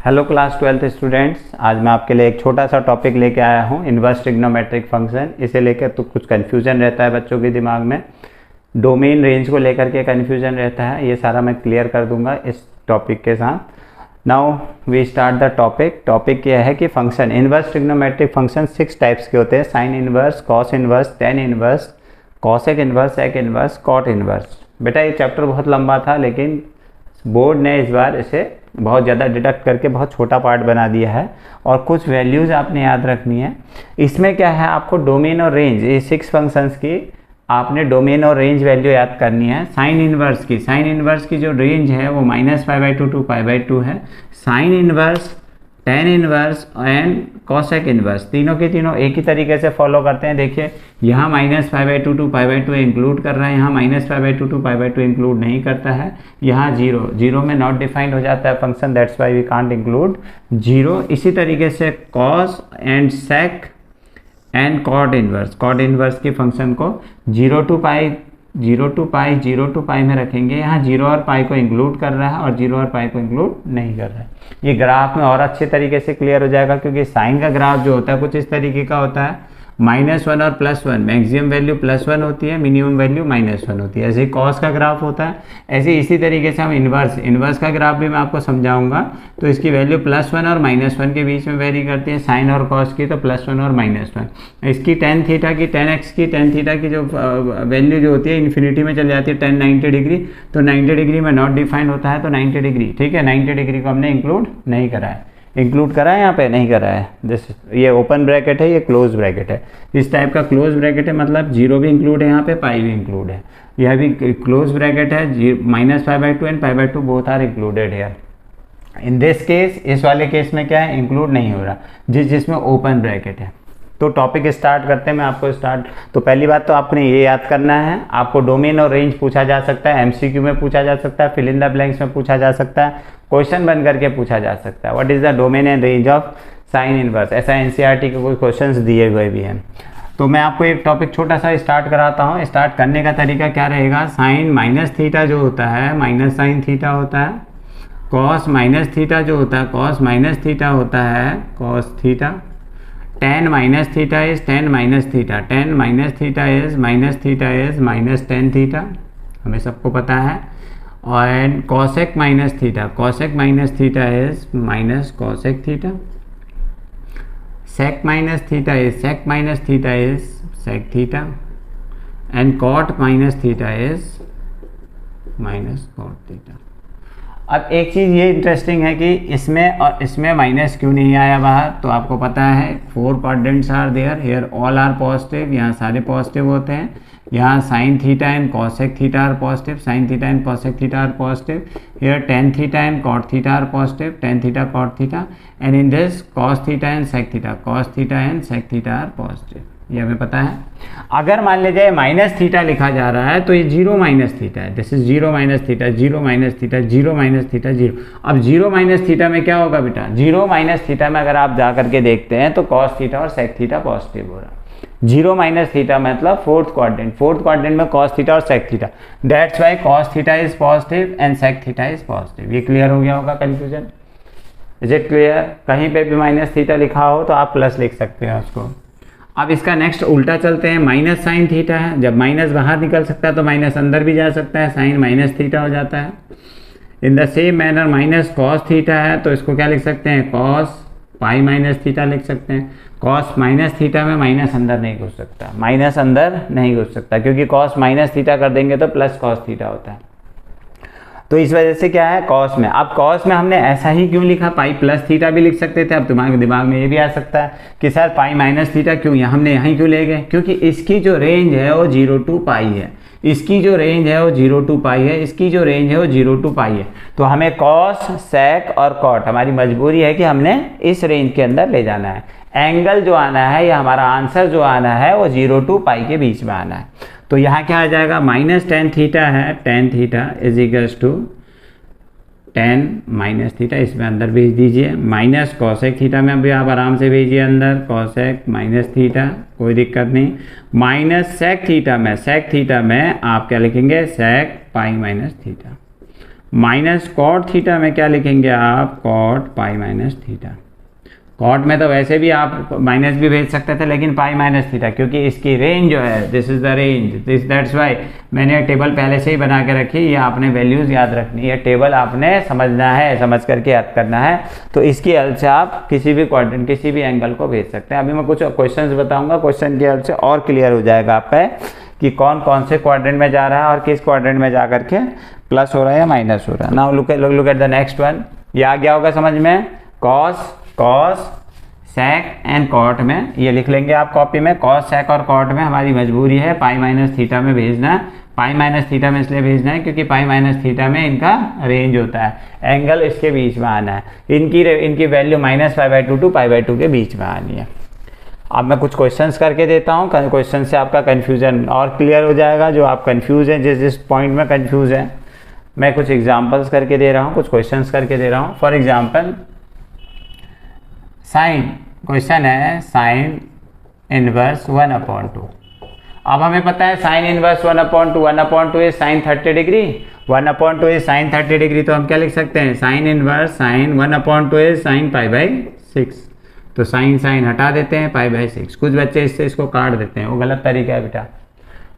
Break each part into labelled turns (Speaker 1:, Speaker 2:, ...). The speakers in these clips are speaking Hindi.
Speaker 1: हेलो क्लास 12th स्टूडेंट्स, आज मैं आपके लिए एक छोटा सा टॉपिक लेके आया हूँ, इन्वर्स ट्रिग्नोमेट्रिक फंक्शन। इसे लेकर तो कुछ कन्फ्यूज़न रहता है बच्चों के दिमाग में, डोमेन रेंज को लेकर के कन्फ्यूज़न रहता है। ये सारा मैं क्लियर कर दूंगा इस टॉपिक के साथ। Now we start the topic यह है कि function, inverse trigonometric function 6 types के होते हैं। Sine inverse, cos inverse, tan inverse, cosec inverse, sec inverse, cot inverse. बेटा ये चैप्टर बहुत लंबा था, लेकिन बोर्ड ने इस बार इसे बहुत ज़्यादा डिडक्ट करके बहुत छोटा पार्ट बना दिया है और कुछ वैल्यूज़ आपने याद रखनी है। इसमें क्या है, आपको डोमेन और रेंज, ये 6 फंक्शंस की आपने डोमेन और रेंज वैल्यू याद करनी है। साइन इन्वर्स की जो रेंज है वो -π/2 to π/2 है। Sign inverse, tan inverse and cosec inverse, तीनों के तीनों एक ही तरीके से फॉलो करते हैं। देखिए यहाँ -π/2 to π/2 इंक्लूड कर रहा है, यहाँ -π/2 to π/2 इंक्लूड नहीं करता है। यहाँ जीरो में नॉट डिफाइंड हो जाता है function, that's why we can't include zero. इसी तरीके से cos and sec and cot inverse की फंक्शन को 0 to π में रखेंगे। यहाँ 0 और पाई को इंक्लूड कर रहा है और 0 और पाई को इंक्लूड नहीं कर रहा है। ये ग्राफ में और अच्छे तरीके से क्लियर हो जाएगा, क्योंकि साइन का ग्राफ जो होता है कुछ इस तरीके का होता है, -1 और +1, मैक्सिमम वैल्यू +1 होती है, मिनिमम वैल्यू -1 होती है। ऐसे ही कॉस का ग्राफ होता है, ऐसे इसी तरीके से हम इन्वर्स का ग्राफ भी मैं आपको समझाऊंगा। तो इसकी वैल्यू +1 और -1 के बीच में वेरी करती है, साइन और कॉस की तो +1 और -1। इसकी टेन थीटा की, टेन एक्स की, टेन थीटा की जो वैल्यू जो होती है इन्फिनिटी में चल जाती है, 90 डिग्री। तो 90 डिग्री में नॉट डिफाइंड होता है, तो 90 डिग्री, ठीक है, 90 डिग्री को हमने इंक्लूड नहीं करा है। इंक्लूड करा है यहाँ पे नहीं करा है। ये ओपन ब्रैकेट है, ये क्लोज ब्रैकेट है। इस टाइप का क्लोज ब्रैकेट है, मतलब 0 भी इंक्लूड है यहाँ पे, पाई भी इंक्लूड है। यह भी क्लोज ब्रैकेट है, -π/2 and π/2 both are included here. In this case, इस वाले केस में क्या है, इंक्लूड नहीं हो रहा, जिसमें ओपन ब्रैकेट है। तो टॉपिक स्टार्ट करते हैं, मैं आपको तो पहली बात तो आपने ये याद करना है, आपको डोमेन और रेंज पूछा जा सकता है, एमसीक्यू में पूछा जा सकता है, फिल इन द ब्लैंक्स में पूछा जा सकता है, क्वेश्चन बन करके पूछा जा सकता है। What is the domain and range of sine inverse, ऐसा एनसीईआरटी के कोई क्वेश्चंस दिए हुए भी हैं। तो मैं आपको एक टॉपिक छोटा सा स्टार्ट कराता हूँ। स्टार्ट करने का तरीका क्या रहेगा, साइन -θ जो होता है -sin θ होता है, कॉस -θ जो होता है कॉस -θ होता है, cos θ, tan -θ is tan -θ, tan -θ is -tan θ, हमें सबको पता है। और cosec -θ is -cosec θ, sec -θ is sec θ, and cot -θ is -cot θ। अब एक चीज़ ये इंटरेस्टिंग है कि इसमें और इसमें माइनस क्यों नहीं आया बाहर, तो आपको पता है 4 quadrants are there, here all are positive, यहाँ सारे पॉजिटिव होते हैं। यहाँ sine theta and cosec theta are positive, sine theta and cosec theta are positive. Here tan theta and cot theta are positive, tan theta cot theta, and in this cos theta and sec theta, cos theta and sec theta are positive. ये हमें पता है। अगर मान लीजिए -θ लिखा जा रहा है तो ये 0 -θ है, दिस इज 0 -θ, 0 -θ, 0 -θ, 0। अब 0 -θ में क्या होगा बेटा, 0 -θ में अगर आप जा करके देखते हैं तो cos थीटा और sec थीटा पॉजिटिव हो रहा है। 0 -θ मतलब फोर्थ क्वाड्रेंट में cos थीटा और sec theta, that's why cos theta is positive and sec theta is positive. ये क्लियर हो गया होगा कन्फ्यूजन, इज इट क्लियर? कहीं पे भी -θ लिखा हो तो आप प्लस लिख सकते हैं उसको। अब इसका नेक्स्ट उल्टा चलते हैं, -sin θ है, जब माइनस बाहर निकल सकता है तो माइनस अंदर भी जा सकता है, साइन -θ हो जाता है। In the same manner -cos θ है, तो इसको क्या लिख सकते हैं, cos π-θ लिख सकते हैं। cos -θ में माइनस अंदर नहीं घुस सकता, क्योंकि cos -θ कर देंगे तो +cos θ होता है। तो इस वजह से क्या है, कॉस में, अब कॉस में हमने ऐसा ही क्यों लिखा, पाई +θ भी लिख सकते थे। अब तुम्हारे दिमाग में ये भी आ सकता है कि सर पाई -θ क्यों, हमने यहाँ क्यों ले गए, क्योंकि इसकी जो रेंज है वो 0 to π है, इसकी जो रेंज है वो 0 to π है, इसकी जो रेंज है वो 0 to π है। तो हमें कॉस, सेक और कॉट, हमारी मजबूरी है कि हमने इस रेंज के अंदर ले जाना है। एंगल जो आना है या हमारा आंसर जो आना है वो 0 to π के बीच में आना है। तो यहाँ क्या आ जाएगा, -tan θ है, tan θ is equals to tan -θ, इसमें अंदर भेज दीजिए, -cosec θ में भी आप आराम से भेजिए अंदर, cosec -θ, कोई दिक्कत नहीं। -sec θ में आप क्या लिखेंगे, sec π-θ। माइनस कॉट थीटा में क्या लिखेंगे आप, cot pi minus theta. Cot में तो वैसे भी आप माइनस भी भेज सकते थे, लेकिन पाई माइनस थीटा क्योंकि इसकी रेंज जो है, this is the range, this that's why मैंने टेबल पहले से ही बना के रखी। ये आपने वैल्यूज़ याद रखनी है, टेबल आपने समझना है, समझ करके याद करना है। तो इसकी हेल्प से आप किसी भी क्वाड्रेंट, किसी भी एंगल को भेज सकते हैं। अभी मैं कुछ क्वेश्चंस बताऊंगा, क्वेश्चन की हेल्प से और क्लियर हो जाएगा आपका कि कौन कौन से क्वाड्रेंट में जा रहा है और किस क्वाड्रेंट में जा करके प्लस हो रहा है या माइनस हो रहा है। Now look at the next one. ये आ गया होगा समझ में, कॉस सेक एंड कॉट में ये लिख लेंगे आप कॉपी में। कॉस सेक और कॉट में हमारी मजबूरी है पाई माइनस थीटा में भेजना है। पाई माइनस थीटा में इसलिए भेजना है क्योंकि पाई माइनस थीटा में इनका रेंज होता है, एंगल इसके बीच में आना है। इनकी वैल्यू -π/2 टू π/2 के बीच में आनी है। अब मैं कुछ क्वेश्चंस करके देता हूँ, क्वेश्चन से आपका कन्फ्यूजन और क्लियर हो जाएगा। जो आप कन्फ्यूज हैं, जिस पॉइंट में कन्फ्यूज हैं, मैं कुछ एग्जाम्पल्स करके दे रहा हूँ, कुछ क्वेश्चंस करके दे रहा हूँ। फॉर एग्जाम्पल साइन, क्वेश्चन है साइन इनवर्स 1/2। अब हमें पता है sine inverse 1/2, 1/2 is sine 30 degree, 1/2 is sine 30 degree. तो हम क्या लिख सकते हैं, sine inverse sine 1/2 is sine π/6। तो साइन साइन हटा देते हैं, π/6। कुछ बच्चे इससे इसको काट देते हैं, वो गलत तरीका है बेटा।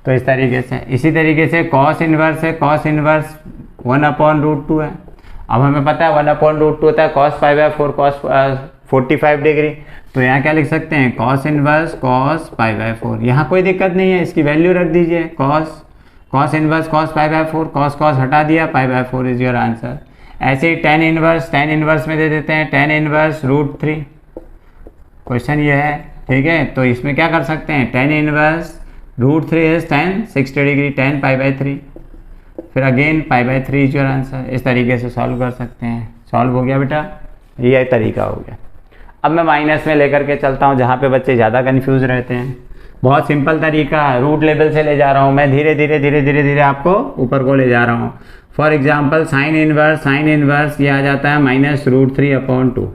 Speaker 1: तो इस तरीके से, इसी तरीके से कॉस इनवर्स है, कॉस इनवर्स 1/√2 है। अब हमें पता है 1/√2 होता है कॉस π/4, कॉस 45 डिग्री। तो यहाँ क्या लिख सकते हैं, कॉस इनवर्स कॉस π/4। यहाँ कोई दिक्कत नहीं है, इसकी वैल्यू रख दीजिए, कॉस इनवर्स कॉस π/4, कॉस हटा दिया, π/4 इज योर आंसर। ऐसे ही टेन इनवर्स में दे देते हैं, टेन इनवर्स √3। क्वेश्चन ये है, ठीक है। तो इसमें क्या कर सकते हैं, tan inverse √3 is ten 60 degree, 10 π/3, फिर अगेन π/3 इज योर आंसर। इस तरीके से सॉल्व कर सकते हैं। सॉल्व हो गया बेटा, ये तरीका हो गया। अब मैं माइनस में लेकर के चलता हूँ, जहाँ पे बच्चे ज़्यादा कंफ्यूज रहते हैं। बहुत सिंपल तरीका है, रूट लेवल से ले जा रहा हूँ मैं, धीरे धीरे आपको ऊपर को ले जा रहा हूँ। फॉर एग्जाम्पल साइन इनवर्स ये आ जाता है -√3/2।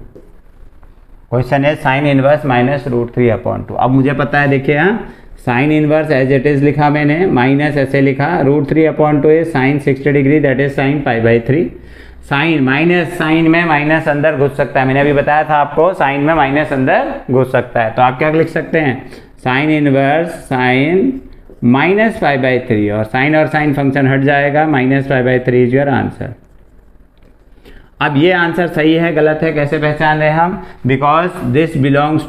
Speaker 1: क्वेश्चन है साइन इनवर्स -√3/2। अब मुझे पता है, देखिए हाँ, sine inverse as it is लिखा मैंने, माइनस ऐसे लिखा, √3/2 is sine 60 degree, that is sine π/3। Sine में माइनस अंदर घुस सकता है, मैंने अभी बताया था आपको, साइन में माइनस अंदर घुस सकता है। तो आप क्या लिख सकते हैं, साइन इनवर्स साइन -π/3, और साइन फंक्शन हट जाएगा, -π/3 इज योर आंसर। अब ये आंसर सही है गलत है कैसे पहचान रहे हम, because this belongs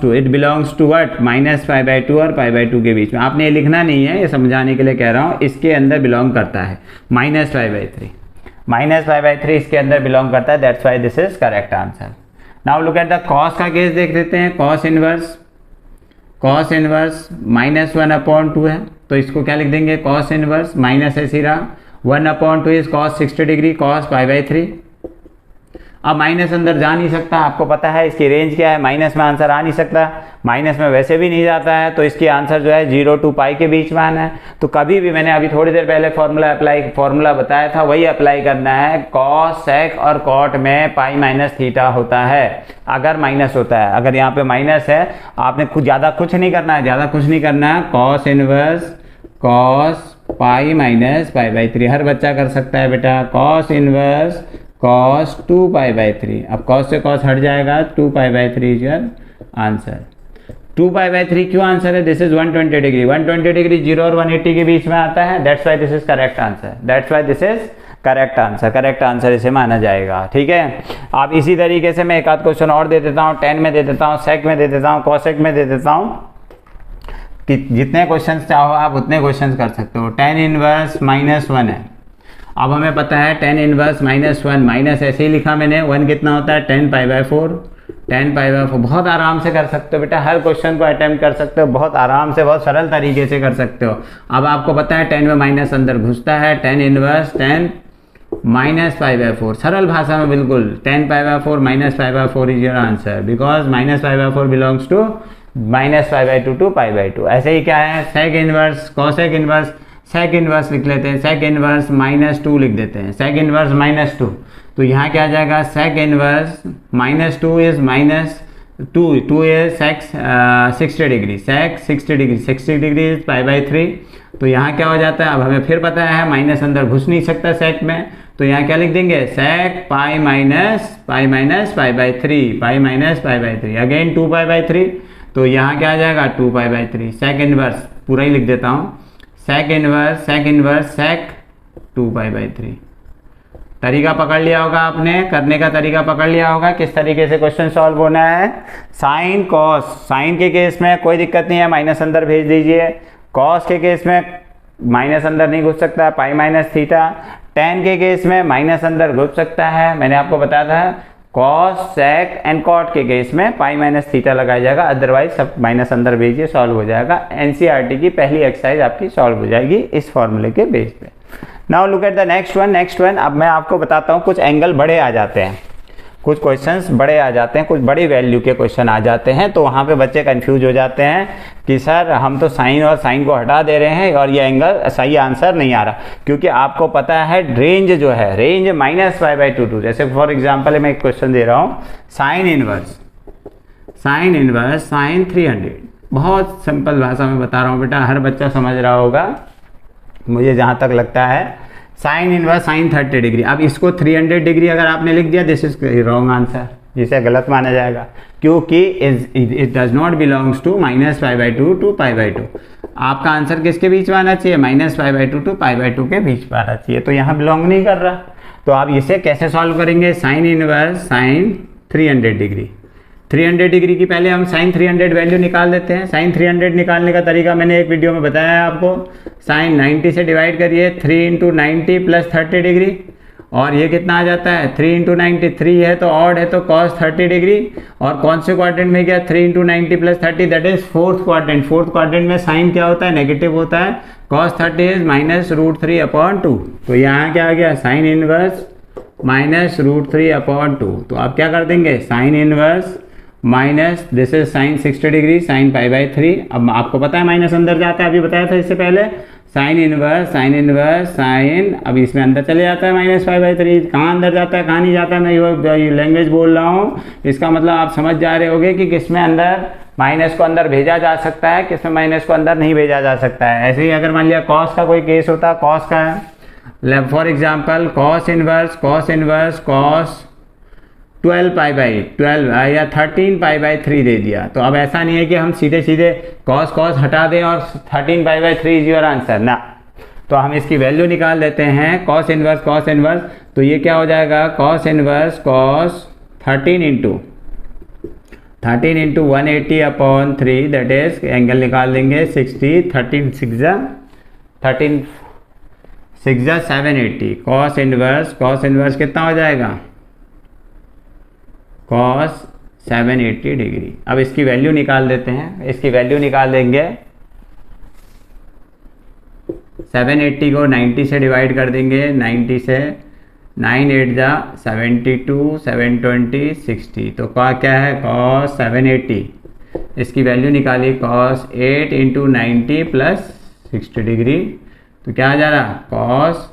Speaker 1: to what, -π/2 और π/2 के बीच में। आपने ये लिखना नहीं है, ये समझाने के लिए कह रहा हूँ, इसके अंदर बिलोंग करता है -π/3 इसके अंदर बिलोंग करता है, that's why this is correct answer. Now look at the cos का केस देख लेते हैं। कॉस इनवर्स -1/2 है, तो इसको क्या लिख देंगे, कॉस इनवर्स माइनस ऐसी रहा, 1/2 इज कॉस 60 डिग्री, कॉस π/3। अब माइनस अंदर जा नहीं सकता, आपको पता है इसकी रेंज क्या है, माइनस में आंसर आ नहीं सकता, माइनस में वैसे भी नहीं जाता है, तो इसकी आंसर जो है 0 to π के बीच में आना है। तो कभी भी, मैंने अभी थोड़ी देर पहले फॉर्मूला बताया था, वही अप्लाई करना है। कॉस सेक और कॉट में π-θ होता है अगर माइनस होता है। अगर यहाँ पे माइनस है, आपने ज़्यादा कुछ नहीं करना है, कॉस इनवर्स कॉस π-π/3 हर बच्चा कर सकता है बेटा, कॉस इनवर्स cos 2π/3। अब cos से cos हट जाएगा, 2π/3 इज योर आंसर। 2π/3 क्यों आंसर है, दिस इज 120 डिग्री, 120 डिग्री 0 और 180 के बीच में आता है, that's why this is correct answer, correct answer इसे माना जाएगा। ठीक है, आप इसी तरीके से मैं एक आध क्वेश्चन और दे देता हूँ, टेन में दे देता हूँ, सेक में दे देता हूँ, कॉसेक में दे देता हूँ, कि जितने क्वेश्चन चाहो आप उतने क्वेश्चन कर सकते हो। टेन इनवर्स -1 है, अब हमें पता है टेन इनवर्स -1, माइनस ऐसे ही लिखा मैंने, 1 कितना होता है, 10 π/4, 10 π/4। बहुत आराम से कर सकते हो बेटा, हर क्वेश्चन को अटेम्प्ट कर सकते हो, बहुत आराम से, बहुत सरल तरीके से कर सकते हो। अब आपको पता है 10 में माइनस अंदर घुसता है, 10 इनवर्स 10 -π/4, सरल भाषा में बिल्कुल, 10 π/4 -π/4 is your answer, because -π/4 belongs to -π/2 to π/2। ऐसे ही क्या है, sec inverse cosec inverse, sec inverse लिख लेते हैं, सेक इनवर्स -2 लिख देते हैं, सेक इनवर्स -2। तो यहाँ क्या आ जाएगा, sec inverse -2 is -2 is sec 60 degree, sec 60 degree is π/3। तो यहाँ क्या हो जाता है, अब हमें फिर पता है माइनस अंदर घुस नहीं सकता सेक में, तो यहाँ क्या लिख देंगे, sec pi minus pi by 3, pi minus pi by 3, again 2 pi by 3, तो यहाँ क्या आ जाएगा 2 पाई बाई 3। सेक इनवर्स पूरा ही लिख देता हूँ, sec inverse sec 2 pi by 3। तरीका पकड़ लिया होगा आपने, करने का तरीका पकड़ लिया होगा किस तरीके से क्वेश्चन सॉल्व होना है। साइन कॉस, साइन के केस में कोई दिक्कत नहीं है, माइनस अंदर भेज दीजिए। कॉस के केस में माइनस अंदर नहीं घुस सकता, पाई माइनस थीटा। टेन के केस में माइनस अंदर घुस सकता है, मैंने आपको बताया था। कॉस, सेक एंड कॉट के केस में पाई माइनस थीटा लगाया जाएगा, अदरवाइज सब माइनस अंदर भेजिए, सॉल्व हो जाएगा। एनसीईआरटी की पहली एक्सरसाइज आपकी सॉल्व हो जाएगी इस फॉर्मूले के बेस पे। Now look at the next one. अब मैं आपको बताता हूँ, कुछ एंगल बड़े आ जाते हैं, कुछ क्वेश्चंस बड़े आ जाते हैं, कुछ बड़ी वैल्यू के क्वेश्चन आ जाते हैं, तो वहाँ पे बच्चे कंफ्यूज हो जाते हैं कि सर हम तो साइन और साइन को हटा दे रहे हैं और ये एंगल सही आंसर नहीं आ रहा, क्योंकि आपको पता है रेंज जो है, रेंज माइनस पाई बाई 2 जैसे फॉर एग्जाम्पल मैं एक क्वेश्चन दे रहा हूँ, साइन इनवर्स साइन 300। बहुत सिंपल भाषा में बता रहा हूँ बेटा, हर बच्चा समझ रहा होगा मुझे जहाँ तक लगता है। साइन इनवर्स साइन 30 डिग्री, अब इसको 300 डिग्री अगर आपने लिख दिया, दिस इज रॉन्ग आंसर, जिसे गलत माना जाएगा, क्योंकि it does not belongs to minus pi by 2 to pi by 2। आपका आंसर किसके बीच में आना चाहिए, minus pi by 2 to pi by 2 के बीच में आना चाहिए, तो यहाँ बिलोंग नहीं कर रहा। तो आप इसे कैसे सॉल्व करेंगे, sign inverse sign 300 degree, 300 degree की पहले हम साइन 300 वैल्यू निकाल देते हैं। साइन 300 निकालने का तरीका मैंने एक वीडियो में बताया है आपको। साइन 90 से डिवाइड करिए, 3 इंटू 90 प्लस 30 डिग्री, और ये कितना आ जाता है 3 इंटू 90, 3 है तो ऑड है तो कॉस 30 डिग्री, और कौन से क्वाड्रेंट में गया 3 into 90 plus 30, that is fourth quadrant. Fourth quadrant में साइन क्या होता है, नेगेटिव होता है, cos 30 is minus root 3 upon 2। तो यहाँ क्या आ गया, sine inverse minus root 3 upon 2। तो आप क्या कर देंगे, sine inverse minus this is sine 60 degree sine pi by 3। अब आपको पता है माइनस अंदर जाता है, अभी बताया था इससे पहले। साइन इनवर्स साइन, अब इसमें अंदर चले जाता है माइनस पाई बाई 3। कहाँ अंदर जाता है कहाँ नहीं जाता है, मैं ये लैंग्वेज बोल रहा हूँ, इसका मतलब आप समझ जा रहे होगे कि किसमें अंदर माइनस को अंदर भेजा जा सकता है, किसमें माइनस को अंदर नहीं भेजा जा सकता है। ऐसे ही अगर मान लिया कॉस का कोई केस होता, कॉस का for example cos inverse cos 12 pi by 12 या 13 पाई बाई 3 दे दिया। तो अब ऐसा नहीं है कि हम सीधे सीधे कॉस हटा दें और 13 पाई बाई 3 इज योर आंसर ना, तो हम इसकी वैल्यू निकाल देते हैं। कॉस इनवर्स तो ये क्या हो जाएगा, cos inverse cos 13 into 180 upon 3, that is angle निकाल देंगे 60, 13 6 780। कॉस इनवर्स कितना हो जाएगा, कॉस 780 डिग्री। अब इसकी वैल्यू निकाल देते हैं, इसकी वैल्यू निकाल देंगे, 780 को 90 से डिवाइड कर देंगे, 90 से 9 8 जा 72, 720 60, तो क्या है कॉस 780। इसकी वैल्यू निकाली, कॉस 8 इंटू 90 प्लस 60 डिग्री, तो क्या आ जा रहा, कॉस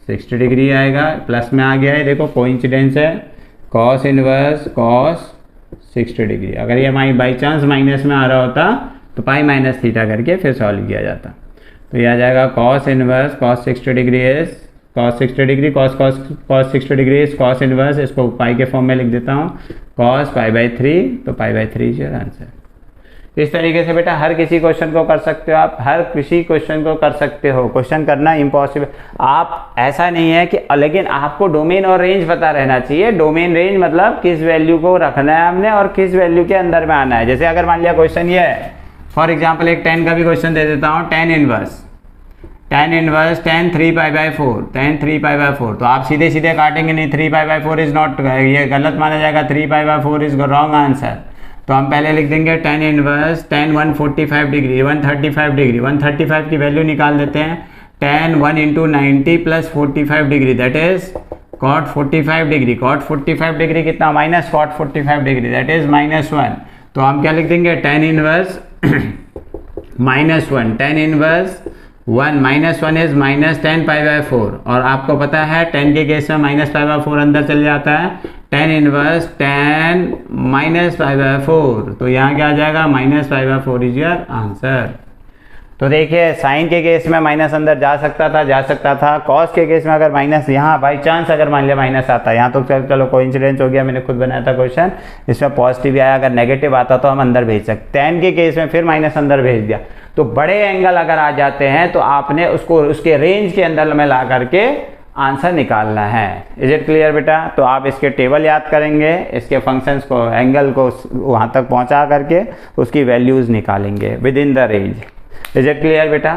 Speaker 1: 60 डिग्री आएगा, प्लस में आ गया है, देखो कोइंसिडेंस है, कॉस इनवर्स कॉस 60 डिग्री। अगर ये बाई चांस माइनस में आ रहा होता तो पाई माइनस थीटा करके फिर सॉल्व किया जाता। तो ये आ जाएगा cos inverse cos 60 degree is cos 60 degree cos 60 degree is cos inverse, इसको पाई के फॉर्म में लिख देता हूँ, कॉस पाई बाई 3, तो पाई बाई 3 इज योर आंसर। इस तरीके से बेटा हर किसी क्वेश्चन को कर सकते हो आप, हर किसी क्वेश्चन को कर सकते हो। क्वेश्चन करना इम्पॉसिबल, आप ऐसा नहीं है कि, लेकिन आपको डोमेन और रेंज पता रहना चाहिए। डोमेन रेंज मतलब किस वैल्यू को रखना है हमने और किस वैल्यू के अंदर में आना है। जैसे अगर मान लिया क्वेश्चन ये है, फॉर एग्जाम्पल एक 10 का भी क्वेश्चन दे देता हूँ, tan inverse tan 3 pi by 4, तो आप सीधे सीधे काटेंगे नहीं, 3 पाई बाई 4 इज नॉट, ये गलत माना जाएगा, 3 pi by 4 is wrong answer. तो हम पहले लिख देंगे tan inverse tan 145 degree 135 degree, 135 की वैल्यू निकाल देते हैं, tan 1 into 90 plus 45 degree, that is cot 45 degree, cot 45 degree कितना, minus cot 45 degree, that is -1। तो हम क्या लिख देंगे, tan inverse -1, tan inverse 1 -1 is -10 pi by 4, और आपको पता है 10 के केस में माइनस पाई बाई 4 अंदर चल जाता है, tan inverse tan minus pi by 4, तो यहाँ क्या आ जाएगा, minus pi by 4 is your answer. तो देखिए साइन के केस में माइनस अंदर जा सकता था। कॉस के केस में अगर माइनस यहाँ बाई चांस अगर मान लिया माइनस आता है, यहाँ तो चलो कोइंसिडेंस हो गया, मैंने खुद बनाया था क्वेश्चन, इसमें पॉजिटिव आया, अगर नेगेटिव आता तो हम अंदर भेज सकते। tan के केस में फिर माइनस अंदर भेज दिया। तो बड़े एंगल अगर आ जाते हैं तो आपने उसको उसके रेंज के अंदर में ला करके आंसर निकालना है। इज इट क्लियर बेटा? तो आप इसके टेबल याद करेंगे, इसके फंक्शंस को, एंगल को वहाँ तक पहुँचा करके उसकी वैल्यूज़ निकालेंगे with in the range. Is it clear बेटा?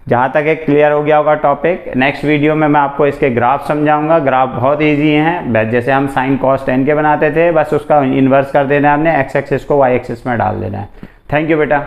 Speaker 1: जहाँ तक एक क्लियर हो गया होगा टॉपिक, नेक्स्ट वीडियो में मैं आपको इसके ग्राफ समझाऊंगा। ग्राफ बहुत इजी हैं, जैसे हम साइन कॉस टेन के बनाते थे, बस उसका इन्वर्स कर देना है, आपने एक्स एक्सिस को वाई एक्सिस में डाल देना है। थैंक यू बेटा।